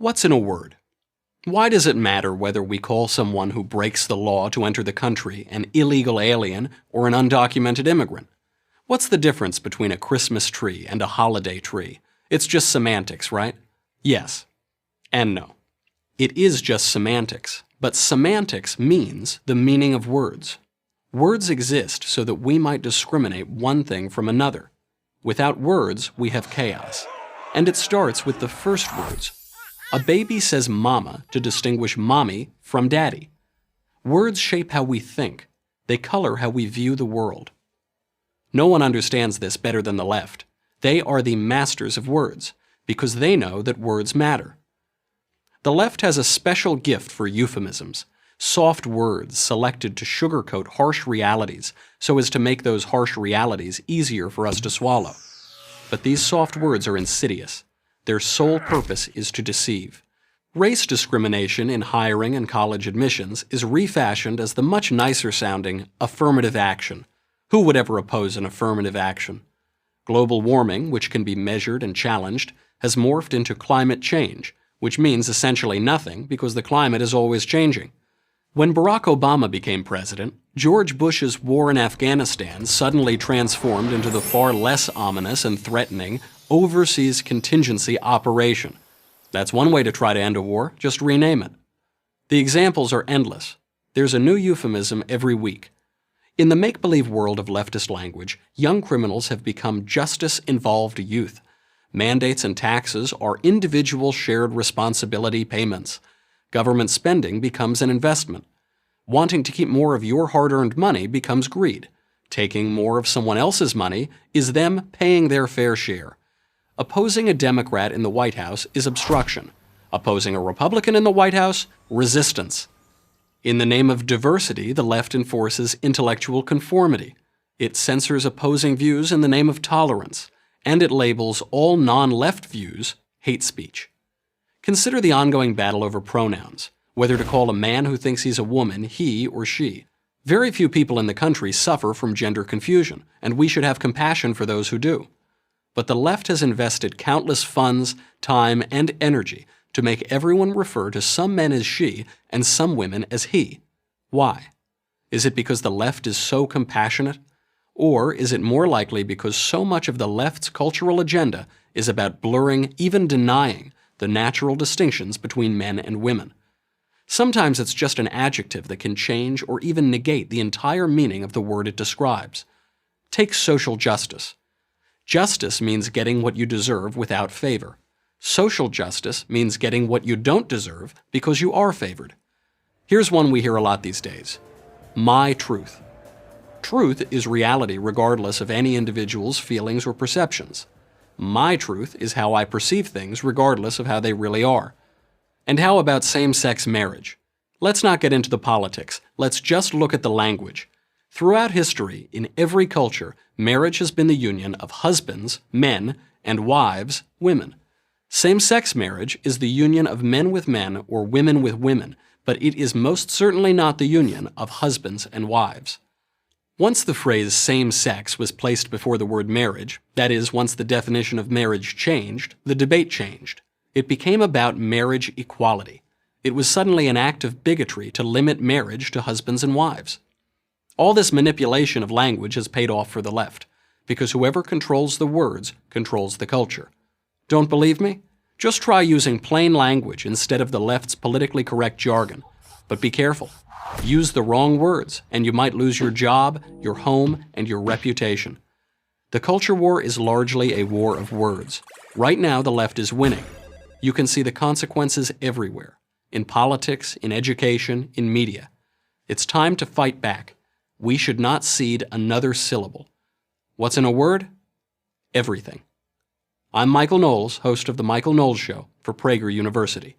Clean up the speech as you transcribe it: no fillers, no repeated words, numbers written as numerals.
What's in a word? Why does it matter whether we call someone who breaks the law to enter the country an illegal alien or an undocumented immigrant? What's the difference between a Christmas tree and a holiday tree? It's just semantics, right? Yes. And no. It is just semantics, but semantics means the meaning of words. Words exist so that we might discriminate one thing from another. Without words, we have chaos. And it starts with the first words. A baby says mama to distinguish mommy from daddy. Words shape how we think. They color how we view the world. No one understands this better than the left. They are the masters of words, because they know that words matter. The left has a special gift for euphemisms, soft words selected to sugarcoat harsh realities so as to make those harsh realities easier for us to swallow. But these soft words are insidious. Their sole purpose is to deceive. Race discrimination in hiring and college admissions is refashioned as the much nicer sounding affirmative action. Who would ever oppose an affirmative action? Global warming, which can be measured and challenged, has morphed into climate change, which means essentially nothing because the climate is always changing. When Barack Obama became president, George Bush's war in Afghanistan suddenly transformed into the far less ominous and threatening Overseas Contingency Operation. That's one way to try to end a war, just rename it. The examples are endless. There's a new euphemism every week. In the make-believe world of leftist language, young criminals have become justice-involved youth. Mandates and taxes are individual shared responsibility payments. Government spending becomes an investment. Wanting to keep more of your hard-earned money becomes greed. Taking more of someone else's money is them paying their fair share. Opposing a Democrat in the White House is obstruction. Opposing a Republican in the White House, resistance. In the name of diversity, the left enforces intellectual conformity. It censors opposing views in the name of tolerance. And it labels all non-left views hate speech. Consider the ongoing battle over pronouns, whether to call a man who thinks he's a woman he or she. Very few people in the country suffer from gender confusion, and we should have compassion for those who do. But the left has invested countless funds, time, and energy to make everyone refer to some men as she and some women as he. Why? Is it because the left is so compassionate? Or is it more likely because so much of the left's cultural agenda is about blurring, even denying, the natural distinctions between men and women? Sometimes it's just an adjective that can change or even negate the entire meaning of the word it describes. Take social justice. Justice means getting what you deserve without favor. Social justice means getting what you don't deserve because you are favored. Here's one we hear a lot these days. My truth. Truth is reality regardless of any individual's feelings or perceptions. My truth is how I perceive things regardless of how they really are. And how about same-sex marriage? Let's not get into the politics. Let's just look at the language. Throughout history, in every culture, marriage has been the union of husbands, men, and wives, women. Same-sex marriage is the union of men with men or women with women, but it is most certainly not the union of husbands and wives. Once the phrase same-sex was placed before the word marriage, that is, once the definition of marriage changed, the debate changed. It became about marriage equality. It was suddenly an act of bigotry to limit marriage to husbands and wives. All this manipulation of language has paid off for the left, because whoever controls the words controls the culture. Don't believe me? Just try using plain language instead of the left's politically correct jargon. But be careful. Use the wrong words, and you might lose your job, your home, and your reputation. The culture war is largely a war of words. Right now, the left is winning. You can see the consequences everywhere. In politics, in education, in media. It's time to fight back. We should not cede another syllable. What's in a word? Everything. I'm Michael Knowles, host of The Michael Knowles Show for Prager University.